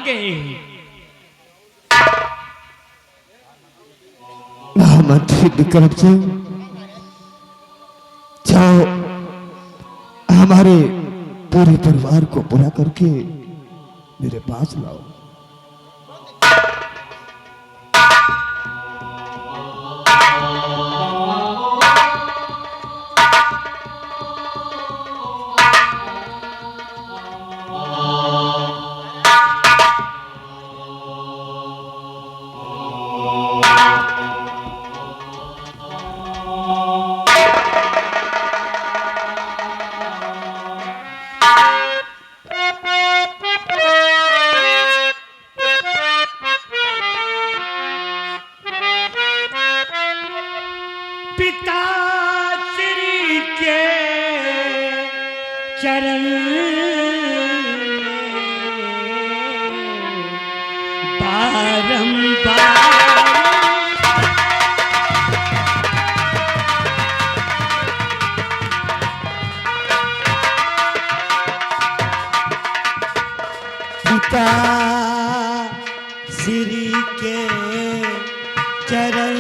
गए। मंत्री विक्रम सिंह, जाओ हमारे पूरे परिवार को बुला करके मेरे पास लाओ। पिताश्री के चरण बारंबार पिताश्री के चरण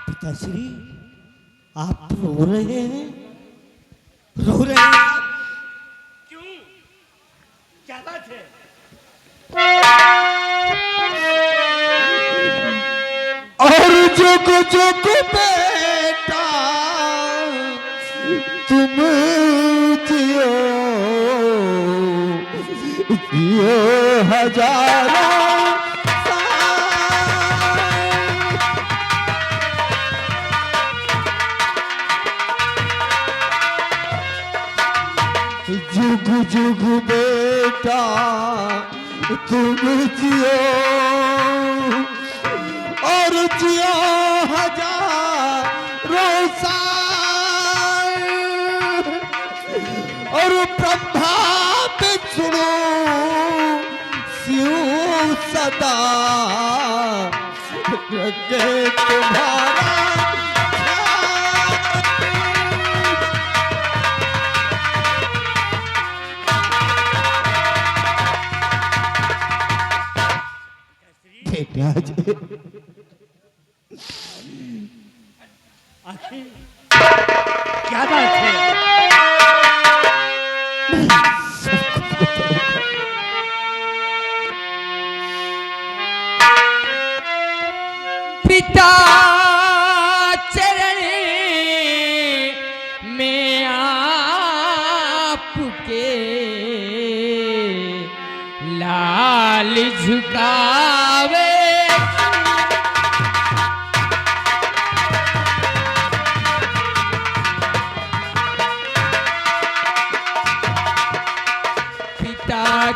पिताश्री, आप रो रहे हैं? रो रहे हैं? क्यों? क्या बात है? और जुग जुग बेटा तुम जियो, जियो हजारों जुग जुग बेटा तुम जियो और जियो हजारों साल और ब्रह्मा विष्णु शिव सदा रखे तुम्हारा आखिर क्या बात है? पिता चरण में आपके लाल झुकावे,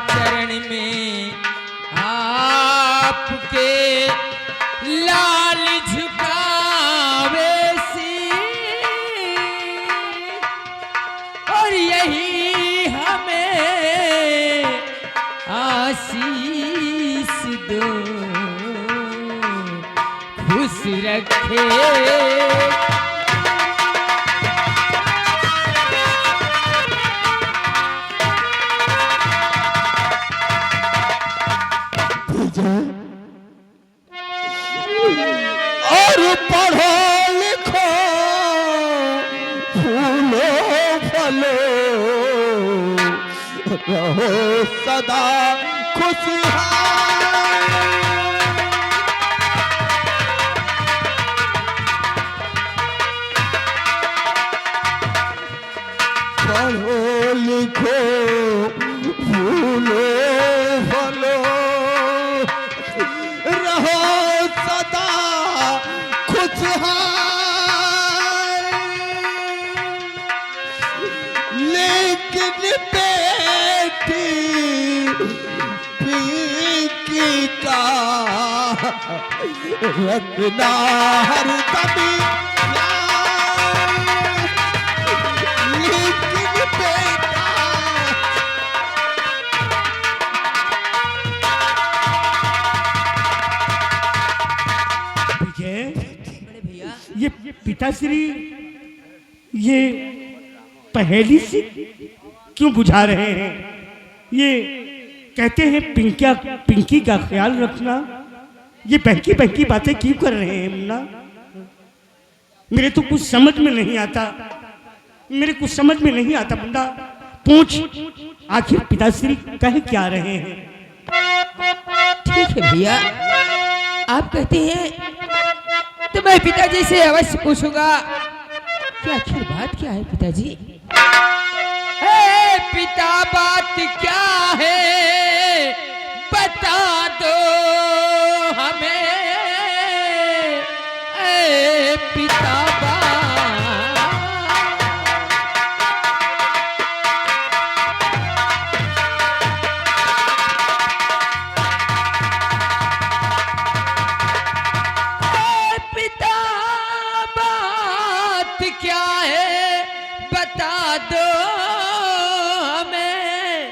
चरण में आपके लाल झुकावे सी, और यही हमें आशीष दो, खुश रखे और पढ़ो लिखो फूलो फलो रहो सदा खुशहाल, पढ़ो लिखो फूलो फलो रहो सदा खुशहाल, लेकिन बेटी रखना हर दम लेकिन बेटा विजय, बड़े भैया ये पिताश्री ये पहेली से क्यों बुझा रहे हैं? ये कहते हैं पिंकी का ख्याल रखना। ये बहकी बहकी बातें क्यों कर रहे हैं मुन्ना? मेरे तो कुछ समझ में नहीं आता, मेरे कुछ समझ में नहीं आता मुन्ना। पूछ आखिर पिताश्री कह क्या रहे हैं? ठीक है भैया, आप कहते हैं तो मैं पिताजी से अवश्य पूछूंगा कि आखिर बात क्या है पिताजी। ए पिता बात क्या है बता दो हमें। ए पिता बात क्या है बता दो हमें।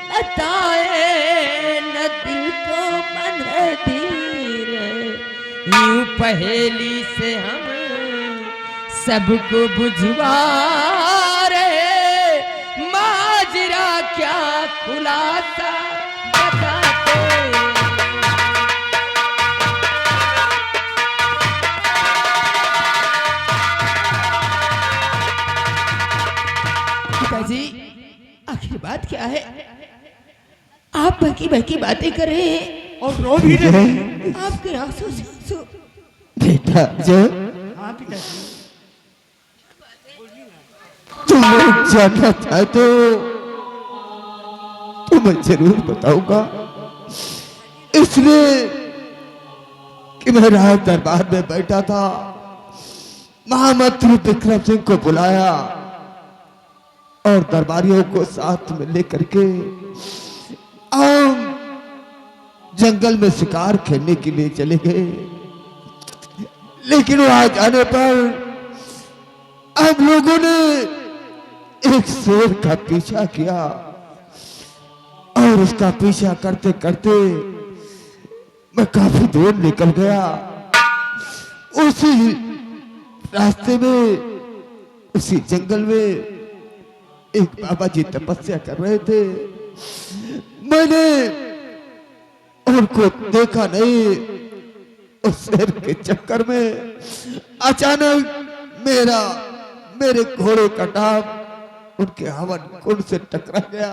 बताए न दिल को मन धीर, यूं पहेली से हम सबको बुझवा रहे। माजरा क्या खुलासा बताते। पिताजी आखिर बात क्या है? आप बहकी बहकी बातें कर रहे हैं और रो भी रहे हैं। आपके आंसू से आंसू। बेटा जो हाँ पिताश्री, तुम जानना चाहते हो तो मैं जरूर बताऊंगा। इसलिए कि मैं राज दरबार में बैठा था, महामंत्री विक्रम सिंह को बुलाया और दरबारियों को साथ में लेकर के हम जंगल में शिकार खेलने के लिए चले गए। लेकिन वहां जाने पर हम लोगों ने एक शेर का पीछा किया और उसका पीछा करते करते मैं काफी दूर निकल गया। उसी रास्ते में उसी जंगल में एक बाबा जी तपस्या कर रहे थे। मैंने उनको देखा नहीं। उस शेर के चक्कर में अचानक मेरे घोड़े का टाप उनके हवन कुंड से टकरा गया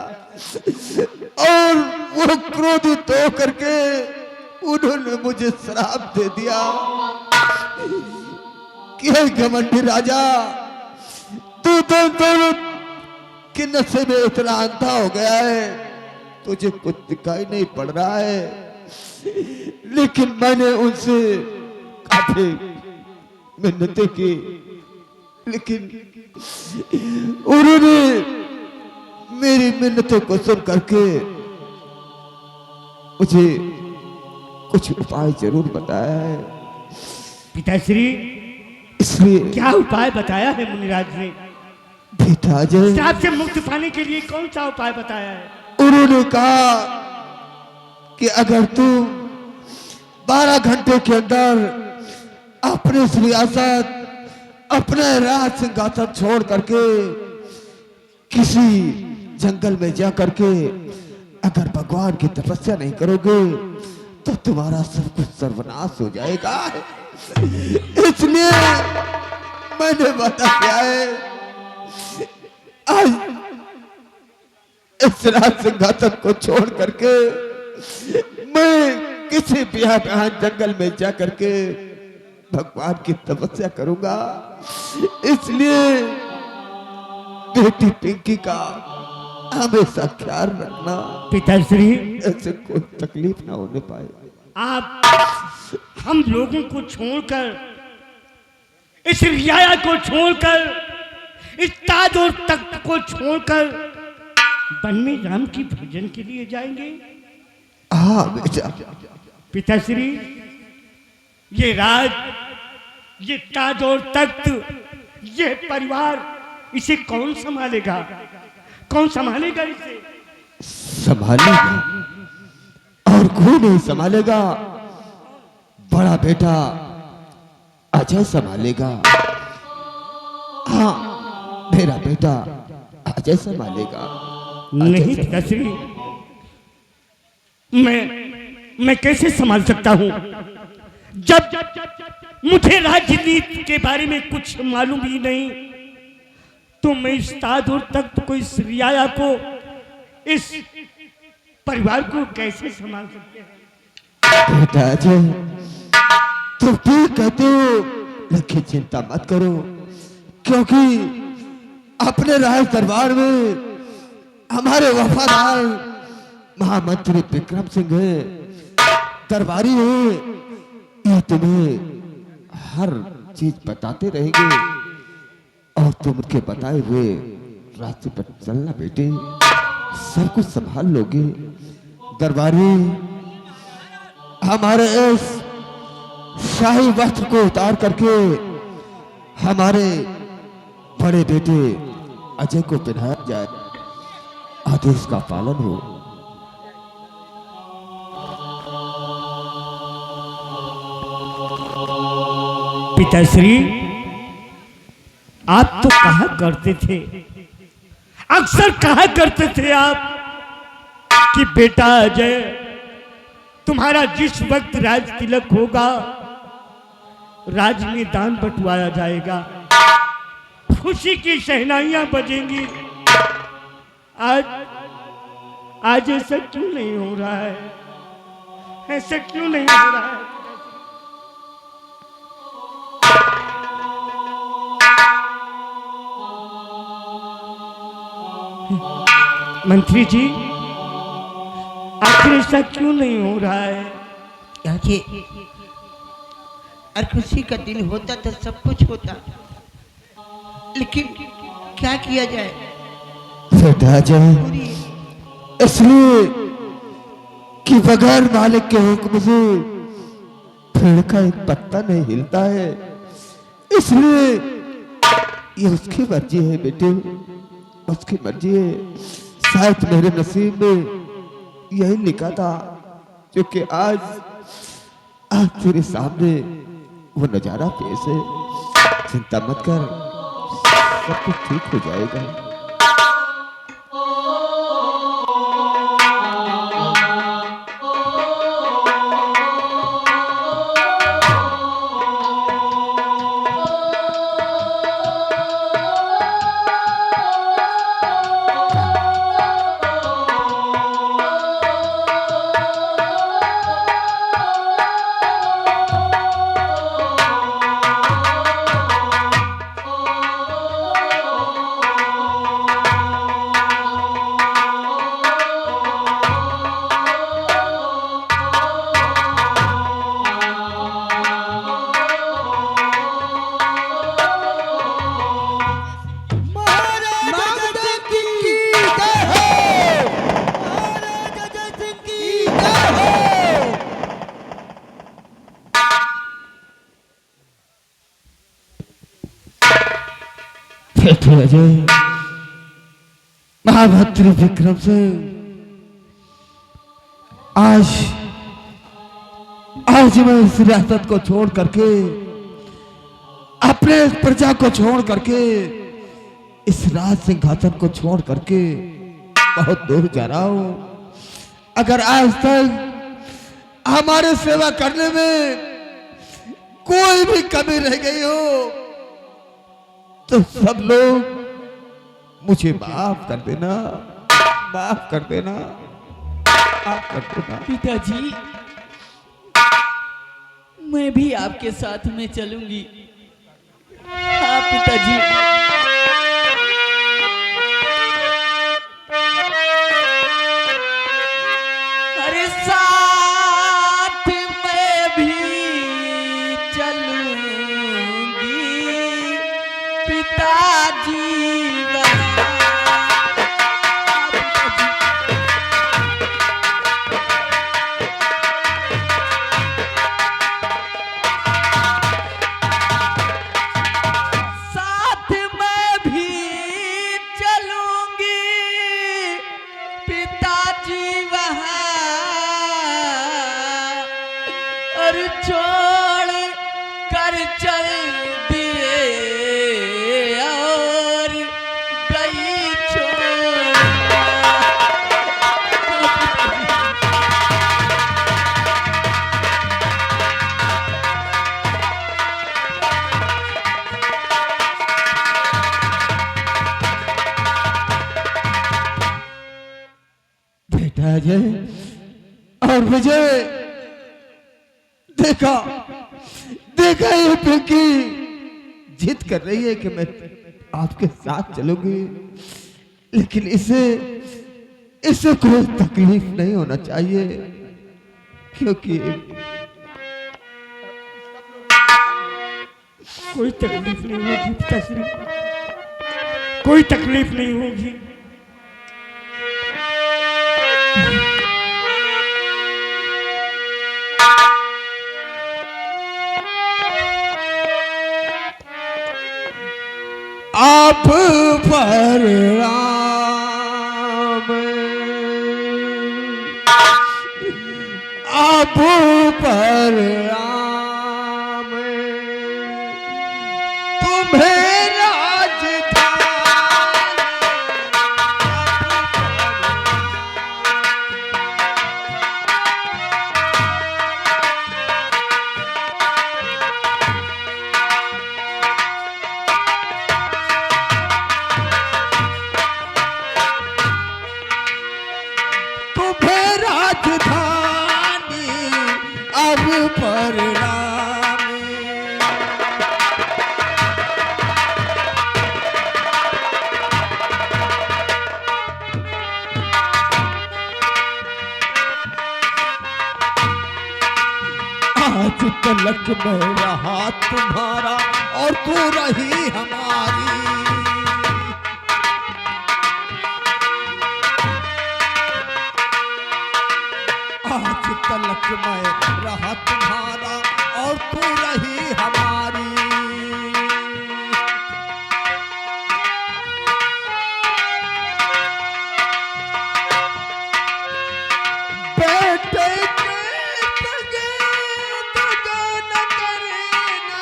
और वो क्रोधित होकर के उन्होंने मुझे श्राप दे दिया कि हे घमंडी राजा, तू तो दोनों के नशे में इतना अंधा हो गया है, तुझे कुछ दिखाई नहीं पड़ रहा है। लेकिन मैंने उनसे काफी मिन्नतें की, लेकिन उन्होंने मेरी मिन्नतों को सुन करके मुझे कुछ उपाय जरूर बताया है। पिताश्री इसलिए क्या उपाय बताया है मुनिराज ने? बेटा जय, श्राप से मुक्त पाने के लिए कौन सा उपाय बताया है? उन्होंने कहा कि अगर तू 12 घंटे के अंदर अपने सियासत, अपने राज सिंहासन छोड़ करके किसी जंगल में जा करके अगर भगवान की तपस्या नहीं करोगे तो तुम्हारा सब कुछ सर्वनाश हो जाएगा। इसलिए मैंने बताया है आज इस राज सिंहासन को छोड़ करके मैं किसी बेहान जंगल में जा करके भगवान की तपस्या करूंगा। इसलिए बेटी पिंकी का हमेशा ख्याल रखना, पिताश्री ऐसे कोई तकलीफ ना होने पाए। आप हम लोगों को छोड़कर, इस रियाया को छोड़कर, इस ताज और तख्त को छोड़कर वन में राम की भजन के लिए जाएंगे? हाँ बेटा। पिताश्री ये राज, ये ताज और तख्त, ये परिवार, इसे कौन संभालेगा? कौन संभालेगा इसे? संभालेगा और कोई नहीं संभालेगा। बड़ा बेटा अजय संभालेगा। हाँ, मेरा बेटा अजय संभालेगा। नहीं पिताश्री, मैं कैसे संभाल सकता हूं जब मुझे राजनीति के बारे में कुछ मालूम ही नहीं। तो मैं इस ताज और तख्त को, इस रियाया को, इस परिवार को कैसे संभाल सकते हैं? बेटा अजय, तुम ठीक कहते हो, लेकिन चिंता मत करो, क्योंकि अपने राज दरबार में हमारे वफादार महामंत्री विक्रम सिंह है, दरबारी है। ये तुम्हें हर चीज बताते रहेंगे और तुम उनके बताए हुए रास्ते पर चलना बेटे, सब कुछ संभाल लोगे। दरबारी हमारे इस शाही वस्त्र को उतार करके हमारे बड़े बेटे अजय को पहनाया जाए, आदेश का पालन हो। पिताश्री, आप तो कहा करते थे, अक्सर कहा करते थे आप कि बेटा अजय, तुम्हारा जिस वक्त राज तिलक होगा, राज में दान बंटवाया जाएगा, खुशी की शहनाइयां बजेंगी। आज ऐसा क्यों नहीं हो रहा है? ऐसा क्यों नहीं हो रहा है? मंत्री जी, आखिर ऐसा क्यों नहीं हो रहा है? आखिर और खुशी का दिन होता तो सब कुछ होता, लेकिन क्या किया जाए? बेटा अजय, इसलिए कि बगैर मालिक के हुक्म से पेड़ का एक पत्ता नहीं हिलता है, इसलिए ये उसकी मर्जी है बेटे, उसकी मर्जी है। शायद मेरे नसीब में यही लिखा था, क्योंकि आज तेरे सामने वो नजारा पेश है। चिंता मत कर, सब कुछ ठीक हो जाएगा। अजय, महामंत्री विक्रम सिंह, आज मैं इस रियासत को छोड़ करके, अपने प्रजा को छोड़ करके, इस राज सिंहासन को छोड़ करके बहुत दूर जा रहा हूं। अगर आज तक हमारे सेवा करने में कोई भी कमी रह गई हो तो सब लोग मुझे माफ कर देना, माफ कर देना, माफ कर देना। पिताजी, मैं भी आपके साथ में चलूंगी। हाँ पिताजी। अरे साथ में भी चलूंगी पिताजी। अजय और विजय, देखा देखा ये पिंकी जिद कर रही है कि मैं आपके साथ चलूंगी, लेकिन इसे कोई तकलीफ नहीं होना चाहिए, क्योंकि कोई तकलीफ नहीं होगी पिताश्री, कोई तकलीफ नहीं होगी। आप पर राम, आप पर राम, तुम्हें राजधानी अब पर राम। आज तलक मैं रहा तुम्हारा और तू रही हमारी, आज तलक मैं रहा तुम्हारा और तू रही हमारी। बेटे के तगे तगा न करेना,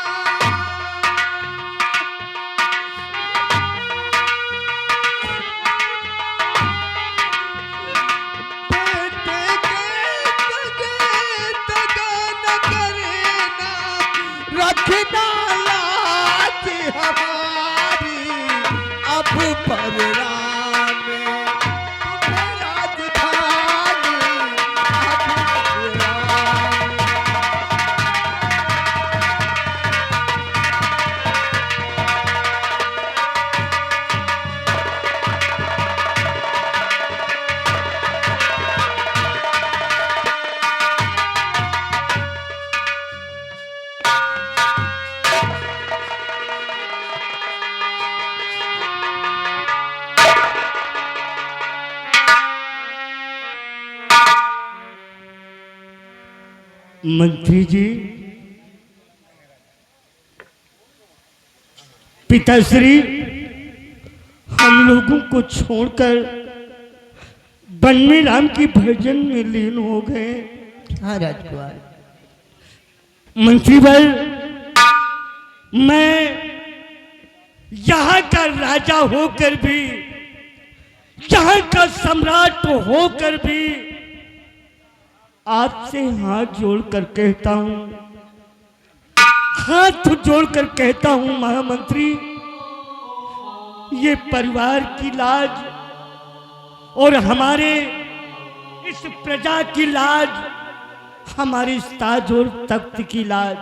रखना लाज हमारी अब पर राम, तुम्हें राजधानी अब पर राम। मंत्री जी, पिताश्री हम लोगों को छोड़कर बन्नी राम की भजन में लीन हो गए। हाँ राजकुमार। मंत्री भाई, मैं यहाँ का राजा होकर भी, यहाँ का सम्राट होकर भी आपसे हाथ जोड़कर कहता हूं, हाथ जोड़कर कहता हूं महामंत्री, ये परिवार की लाज और हमारे इस प्रजा की लाज, हमारे इस ताज और तख्त की लाज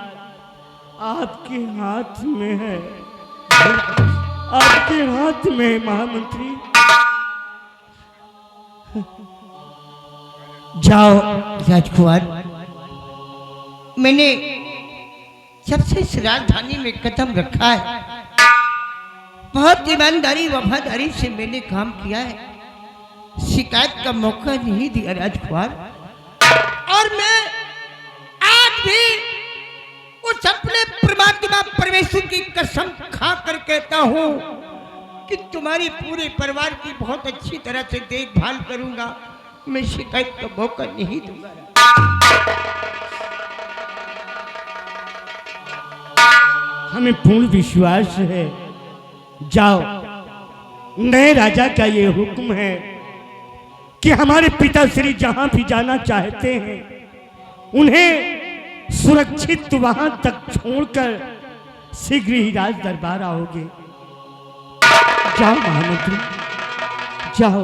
आपके हाथ में है, आपके हाथ में है महामंत्री। जाओ राजकुमार, मैंने सबसे इस राजधानी में कदम रखा है, बहुत ईमानदारी वफादारी से मैंने काम किया है, शिकायत का मौका नहीं दिया राजकुमार। और मैं आज भी उस अपने परमात्मा परमेश्वर की कसम खाकर कहता हूं कि तुम्हारी पूरे परिवार की बहुत अच्छी तरह से देखभाल करूंगा, मैं शिकायत का मौका नहीं दूंगा। हमें पूर्ण विश्वास है। जाओ, नए राजा का ये हुक्म है कि हमारे पिताश्री जहां भी जाना चाहते हैं उन्हें सुरक्षित वहां तक छोड़कर शीघ्र ही राज दरबार आओगे। जाओ महामंत्री, जाओ।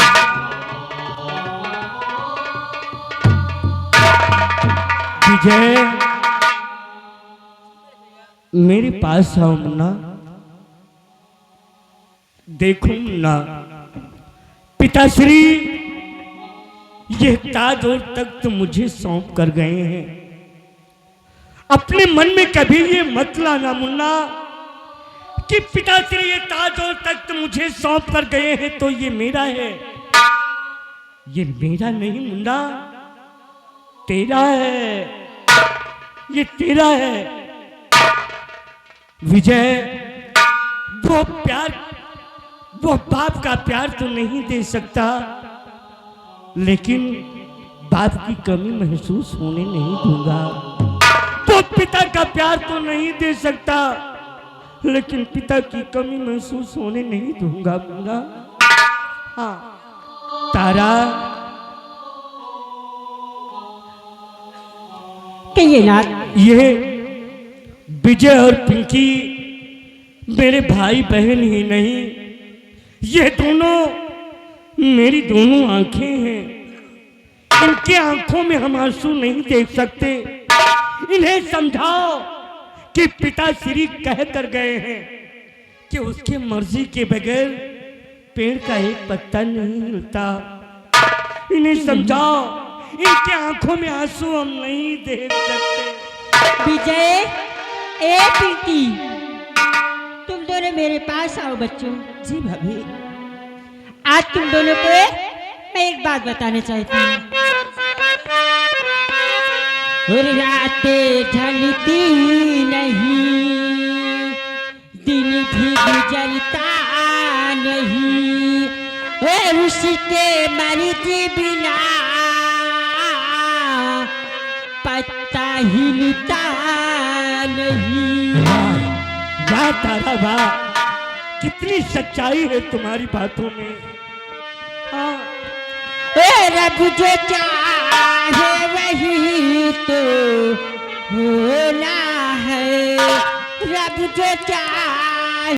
विजय, मेरे पास आओ मुन्ना। देखो मुन्ना, पिताश्री ये ताज और तख्त मुझे सौंप कर गए हैं। अपने मन में कभी ये मत लाना मुन्ना कि पिताश्री ये ताज और तख्त मुझे सौंप कर गए हैं तो ये मेरा है। ये मेरा नहीं मुन्ना, तेरा है, ये तेरा है। विजय, वो प्यार, वो बाप का प्यार तो नहीं दे सकता, लेकिन बाप की कमी महसूस होने नहीं दूंगा। वो पिता का प्यार तो नहीं दे सकता, लेकिन पिता की कमी महसूस होने नहीं दूंगा मुन्ना। हाँ तारा, कहिए ना। ये विजय और पिंकी मेरे भाई बहन ही नहीं, ये दोनों मेरी दोनों आंखें हैं। इनके आंखों में हम आंसू नहीं देख सकते। इन्हें समझाओ कि पिताश्री कह कर गए हैं कि उसके मर्जी के बगैर पेड़ का एक पत्ता नहीं हिलता। इन्हें समझाओ, इनके आंखों में आंसू हम नहीं देख सकते। विजय, ए प्रीति, तुम दोनों मेरे पास आओ बच्चों। जी भाभी। आज तुम दोनों को मैं एक बात बताना चाहती हूँ। रातें ढलती नहीं, दिन भी गुजरता नहीं, उसके मर्जी बिना पत्ता हिलता नहीं। वाह तारा वाह, कितनी सच्चाई है तुम्हारी बातों में। हाँ, रब जो चाहे वही तो होना है, रब जो चाहे